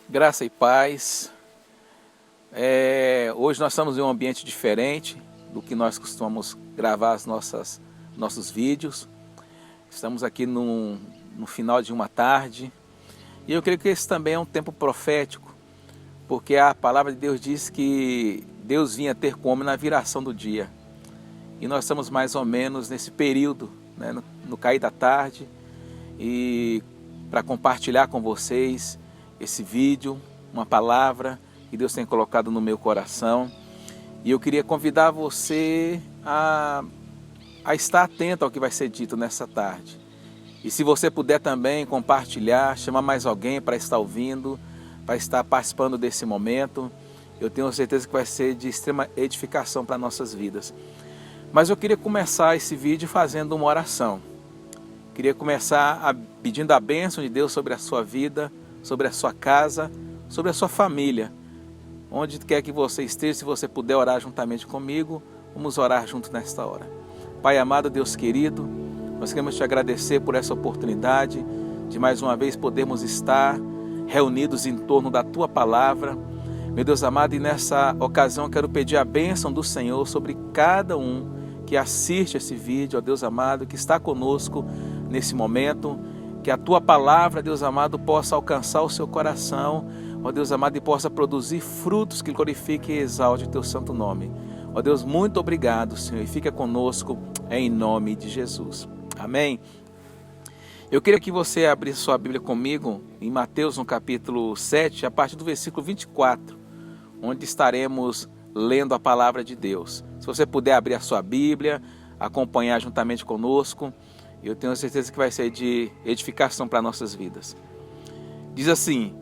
Graça e paz. Hoje nós estamos em um ambiente diferente do que nós costumamos gravar nossos vídeos. Estamos aqui no final de uma tarde. E eu creio que esse também é um tempo profético, porque a palavra de Deus diz que Deus vinha ter com o homem na viração do dia. E nós estamos mais ou menos nesse período, né, no cair da tarde, e para compartilhar com vocês esse vídeo, uma palavra que Deus tem colocado no meu coração. E eu queria convidar você a estar atento ao que vai ser dito nessa tarde. E se você puder também compartilhar, chamar mais alguém para estar ouvindo, para estar participando desse momento, eu tenho certeza que vai ser de extrema edificação para nossas vidas. Mas eu queria começar esse vídeo fazendo uma oração. Queria começar pedindo a bênção de Deus sobre a sua vida, sobre a sua casa, sobre a sua família. Onde quer que você esteja, se você puder orar juntamente comigo, vamos orar junto nesta hora. Pai amado, Deus querido, nós queremos te agradecer por essa oportunidade de mais uma vez podermos estar reunidos em torno da tua palavra. Meu Deus amado, e nessa ocasião eu quero pedir a bênção do Senhor sobre cada um que assiste esse vídeo, ó Deus amado, que está conosco nesse momento. Que a tua palavra, Deus amado, possa alcançar o seu coração, ó Deus amado, e possa produzir frutos que glorifiquem e exalte o teu santo nome. Ó Deus, muito obrigado, Senhor, e fica conosco em nome de Jesus. Amém? Eu queria que você abrisse sua Bíblia comigo em Mateus, no capítulo 7, a partir do versículo 24, onde estaremos lendo a palavra de Deus. Se você puder abrir a sua Bíblia, acompanhar juntamente conosco, eu tenho certeza que vai ser de edificação para nossas vidas. Diz assim: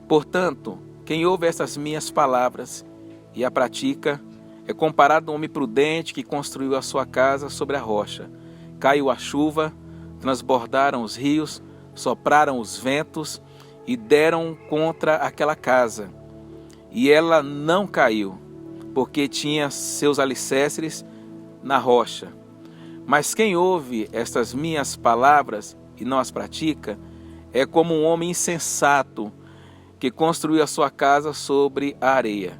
portanto, quem ouve essas minhas palavras e a pratica, é comparado a um homem prudente que construiu a sua casa sobre a rocha. Caiu a chuva, transbordaram os rios, sopraram os ventos e deram contra aquela casa. E ela não caiu, porque tinha seus alicerces na rocha. Mas quem ouve estas minhas palavras e não as pratica, é como um homem insensato que construiu a sua casa sobre a areia.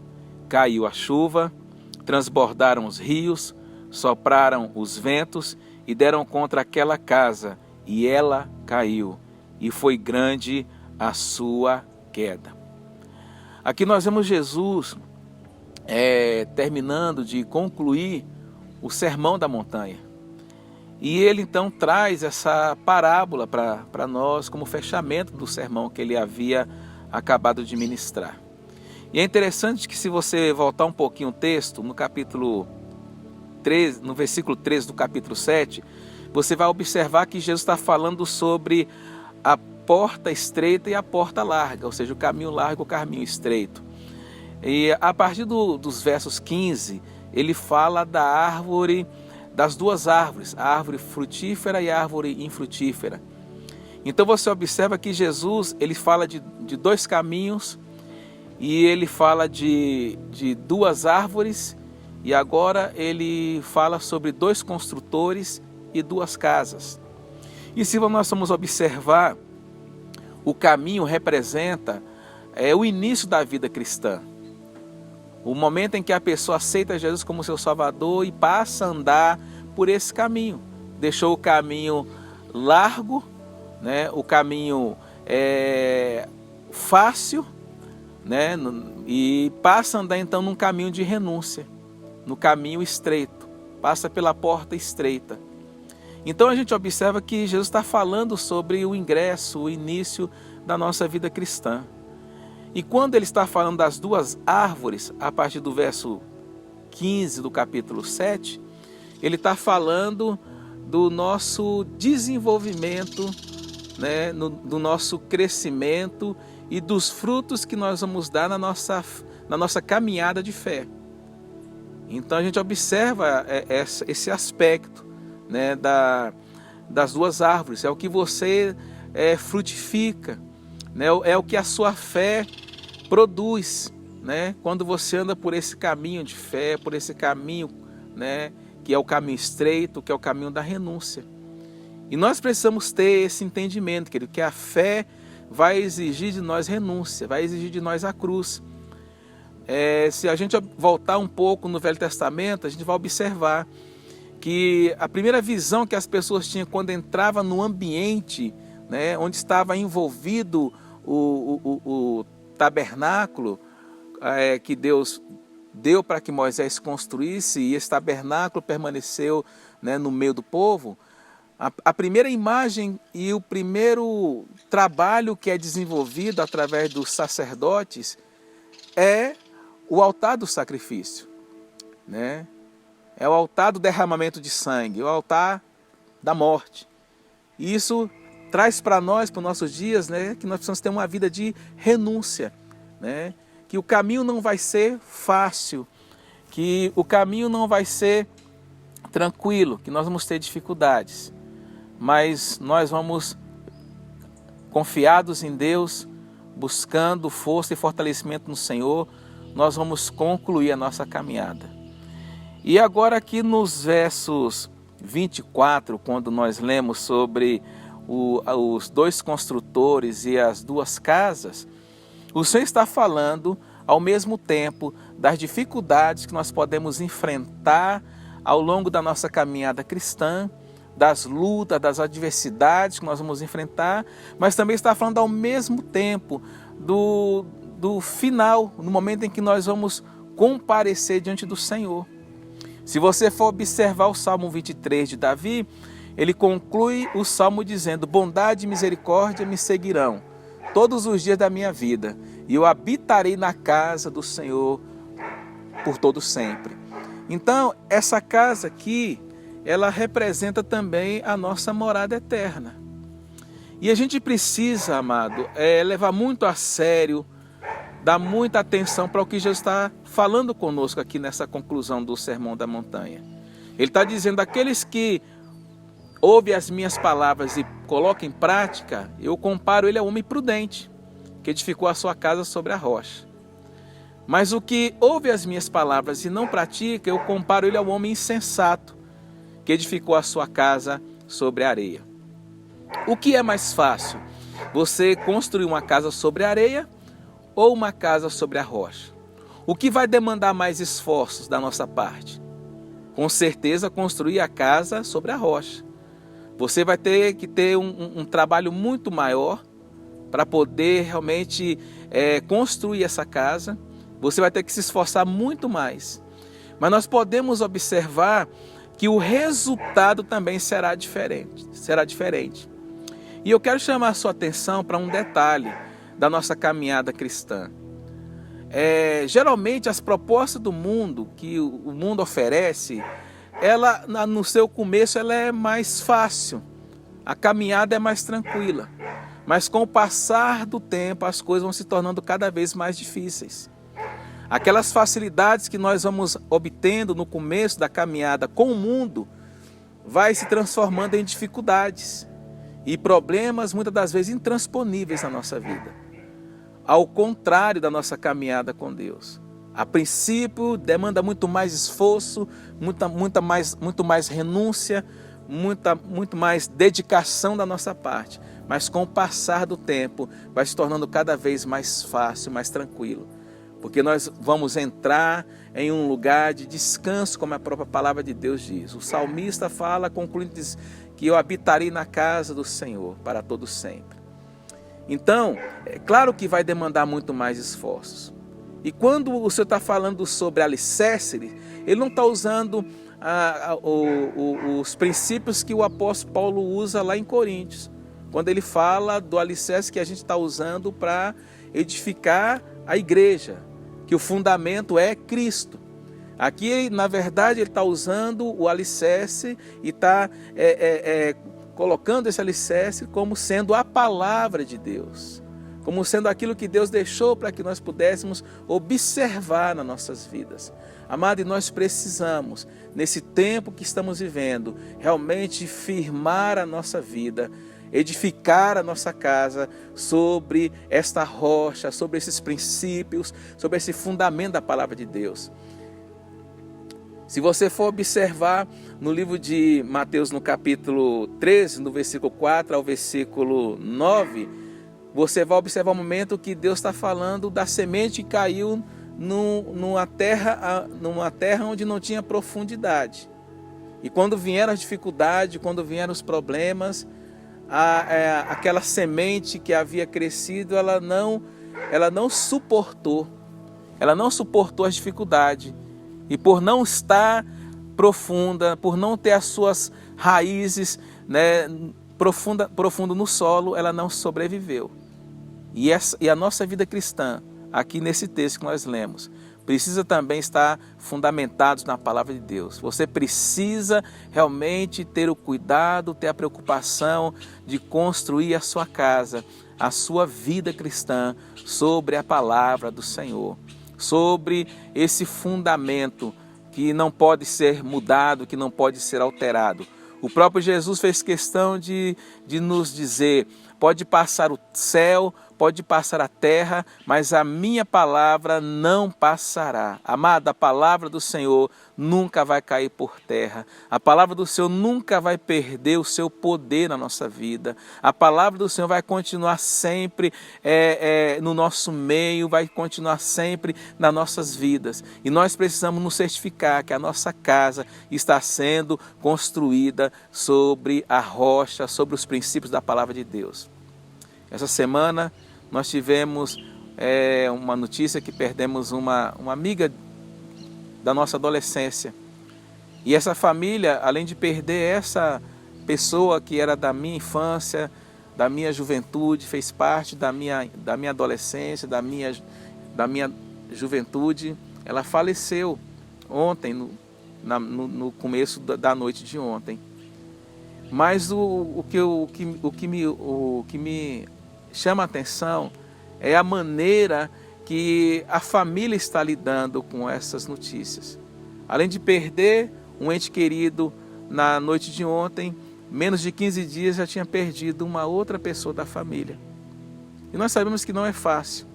Caiu a chuva, transbordaram os rios, sopraram os ventos e deram contra aquela casa, e ela caiu, e foi grande a sua queda. Aqui nós vemos Jesus terminando de concluir o Sermão da Montanha. E ele então traz essa parábola para nós como fechamento do sermão que ele havia acabado de ministrar. E é interessante que, se você voltar um pouquinho o texto, no capítulo 13, no versículo 13 do capítulo 7, você vai observar que Jesus está falando sobre a porta estreita e a porta larga, ou seja, o caminho largo e o caminho estreito. E a partir dos versos 15, ele fala das duas árvores, a árvore frutífera e a árvore infrutífera. Então você observa que Jesus, ele fala de dois caminhos, e ele fala de duas árvores, e agora ele fala sobre dois construtores e duas casas. E se nós vamos observar, o caminho representa o início da vida cristã. O momento em que a pessoa aceita Jesus como seu Salvador e passa a andar por esse caminho. Deixou o caminho largo, né? O caminho fácil, né? E passa a andar então num caminho de renúncia, no caminho estreito, passa pela porta estreita. Então a gente observa que Jesus está falando sobre o ingresso, o início da nossa vida cristã. E quando ele está falando das duas árvores, a partir do verso 15 do capítulo 7, ele está falando do nosso desenvolvimento, né, do nosso crescimento e dos frutos que nós vamos dar na nossa caminhada de fé. Então a gente observa esse aspecto, né, das duas árvores. É o que você frutifica, né, é o que a sua fé produz, né, quando você anda por esse caminho de fé, por esse caminho, né, que é o caminho estreito, que é o caminho da renúncia. E nós precisamos ter esse entendimento, querido, que a fé vai exigir de nós renúncia, vai exigir de nós a cruz. Se a gente voltar um pouco no Velho Testamento, a gente vai observar que a primeira visão que as pessoas tinham quando entrava no ambiente, né, onde estava envolvido o tabernáculo que Deus deu para que Moisés construísse, e esse tabernáculo permaneceu, né, no meio do povo. A primeira imagem e o primeiro trabalho que é desenvolvido através dos sacerdotes é o altar do sacrifício, né? É o altar do derramamento de sangue, o altar da morte. E isso traz para nós, para os nossos dias, né, que nós precisamos ter uma vida de renúncia, né? Que o caminho não vai ser fácil, que o caminho não vai ser tranquilo, que nós vamos ter dificuldades. Mas nós vamos, confiados em Deus, buscando força e fortalecimento no Senhor, nós vamos concluir a nossa caminhada. E agora aqui nos versos 24, quando nós lemos sobre os dois construtores e as duas casas, o Senhor está falando ao mesmo tempo das dificuldades que nós podemos enfrentar ao longo da nossa caminhada cristã, das lutas, das adversidades que nós vamos enfrentar, mas também está falando ao mesmo tempo do final, no momento em que nós vamos comparecer diante do Senhor. Se você for observar o Salmo 23 de Davi, ele conclui o Salmo dizendo: bondade e misericórdia me seguirão todos os dias da minha vida, e eu habitarei na casa do Senhor por todo sempre. Então, essa casa aqui, ela representa também a nossa morada eterna. E a gente precisa, amado, levar muito a sério, dar muita atenção para o que Jesus está falando conosco aqui nessa conclusão do Sermão da Montanha. Ele está dizendo: aqueles que ouvem as minhas palavras e colocam em prática, eu comparo ele ao homem prudente, que edificou a sua casa sobre a rocha. Mas o que ouve as minhas palavras e não pratica, eu comparo ele ao homem insensato, que edificou a sua casa sobre a areia. O que é mais fácil? Você construir uma casa sobre a areia ou uma casa sobre a rocha? O que vai demandar mais esforços da nossa parte? Com certeza, construir a casa sobre a rocha. Você vai ter que ter um trabalho muito maior para poder realmente construir essa casa. Você vai ter que se esforçar muito mais. Mas nós podemos observar que o resultado também será diferente. E eu quero chamar a sua atenção para um detalhe da nossa caminhada cristã. Geralmente as propostas do mundo, que o mundo oferece, ela no seu começo ela é mais fácil, a caminhada é mais tranquila. Mas com o passar do tempo as coisas vão se tornando cada vez mais difíceis. Aquelas facilidades que nós vamos obtendo no começo da caminhada com o mundo vai se transformando em dificuldades e problemas muitas das vezes intransponíveis na nossa vida. Ao contrário da nossa caminhada com Deus. A princípio demanda muito mais esforço, muito mais renúncia, muito mais dedicação da nossa parte. Mas com o passar do tempo vai se tornando cada vez mais fácil, mais tranquilo. Porque nós vamos entrar em um lugar de descanso, como a própria palavra de Deus diz. O salmista fala, concluindo, diz que eu habitarei na casa do Senhor para todo sempre. Então, é claro que vai demandar muito mais esforços. E quando o Senhor está falando sobre alicerce, ele não está usando os princípios que o apóstolo Paulo usa lá em Coríntios. Quando ele fala do alicerce que a gente está usando para edificar a igreja, que o fundamento é Cristo. Aqui, na verdade, ele está usando o alicerce e está colocando esse alicerce como sendo a palavra de Deus, como sendo aquilo que Deus deixou para que nós pudéssemos observar nas nossas vidas. Amado, e nós precisamos, nesse tempo que estamos vivendo, realmente firmar a nossa vida, edificar a nossa casa sobre esta rocha, sobre esses princípios, sobre esse fundamento da palavra de Deus. Se você for observar no livro de Mateus, no capítulo 13, no versículo 4 ao versículo 9, você vai observar o momento que Deus está falando da semente que caiu numa terra onde não tinha profundidade. E quando vieram as dificuldades, quando vieram os problemas, aquela semente que havia crescido, ela não suportou as dificuldades. E por não estar profunda, por não ter as suas raízes, né, profundo no solo, ela não sobreviveu. E a nossa vida cristã, aqui nesse texto que nós lemos, precisa também estar fundamentados na palavra de Deus. Você precisa realmente ter o cuidado, ter a preocupação de construir a sua casa, a sua vida cristã sobre a palavra do Senhor, sobre esse fundamento que não pode ser mudado, que não pode ser alterado. O próprio Jesus fez questão de nos dizer: pode passar o céu, pode passar a terra, mas a minha palavra não passará. Amado, a palavra do Senhor nunca vai cair por terra. A palavra do Senhor nunca vai perder o seu poder na nossa vida. A palavra do Senhor vai continuar sempre no nosso meio, vai continuar sempre nas nossas vidas. E nós precisamos nos certificar que a nossa casa está sendo construída sobre a rocha, sobre os princípios da palavra de Deus. Essa semana nós tivemos uma notícia que perdemos uma amiga da nossa adolescência. E essa família, além de perder essa pessoa que era da minha infância, da minha juventude, fez parte da minha adolescência, da minha juventude, ela faleceu ontem, no começo da noite de ontem. Mas o que me chama a atenção é a maneira que a família está lidando com essas notícias. Além de perder um ente querido na noite de ontem, menos de 15 dias já tinha perdido uma outra pessoa da família. E nós sabemos que não é fácil.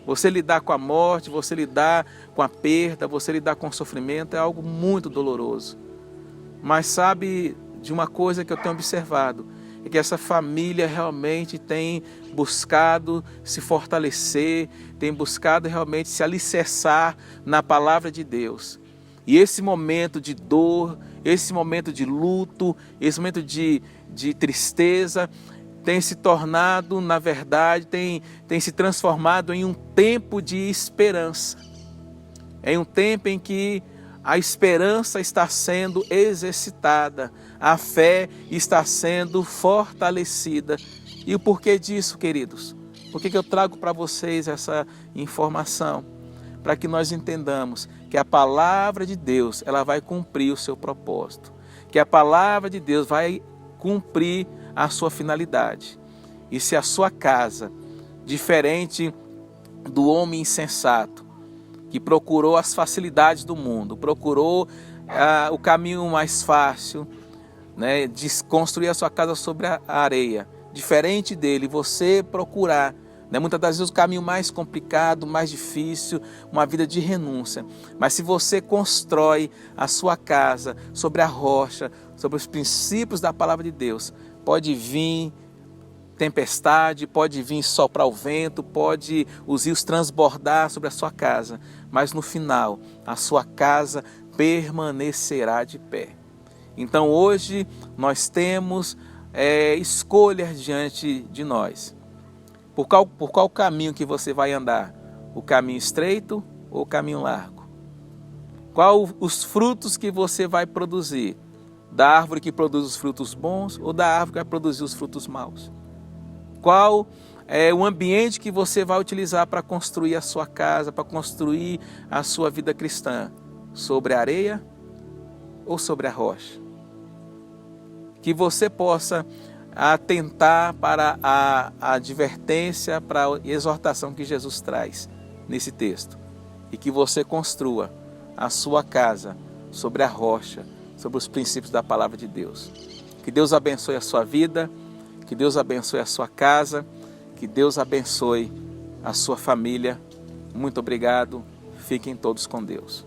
Você lidar com a morte, você lidar com a perda, você lidar com o sofrimento é algo muito doloroso. Mas sabe de uma coisa que eu tenho observado, é que essa família realmente tem buscado se fortalecer, tem buscado realmente se alicerçar na palavra de Deus. E esse momento de dor, esse momento de luto, esse momento de tristeza, tem se tornado, na verdade, tem se transformado em um tempo de esperança. Em um tempo em que a esperança está sendo exercitada, a fé está sendo fortalecida. E o porquê disso, queridos? Por que eu trago para vocês essa informação? Para que nós entendamos que a palavra de Deus, ela vai cumprir o seu propósito. Que a palavra de Deus vai cumprir a sua finalidade. E se a sua casa, diferente do homem insensato, que procurou as facilidades do mundo, procurou o caminho mais fácil, né, de construir a sua casa sobre a areia. Diferente dele, você procurar, né, muitas das vezes o caminho mais complicado, mais difícil, uma vida de renúncia. Mas se você constrói a sua casa sobre a rocha, sobre os princípios da palavra de Deus, pode vir tempestade, pode vir soprar o vento, pode os rios transbordar sobre a sua casa, mas no final a sua casa permanecerá de pé. Então hoje nós temos escolhas diante de nós. Por qual caminho que você vai andar? O caminho estreito ou o caminho largo? Qual os frutos que você vai produzir? Da árvore que produz os frutos bons ou da árvore que vai produzir os frutos maus? Qual é o ambiente que você vai utilizar para construir a sua casa, para construir a sua vida cristã? Sobre a areia ou sobre a rocha? Que você possa atentar para a advertência, para a exortação que Jesus traz nesse texto. E que você construa a sua casa sobre a rocha, sobre os princípios da palavra de Deus. Que Deus abençoe a sua vida, que Deus abençoe a sua casa, que Deus abençoe a sua família. Muito obrigado, fiquem todos com Deus.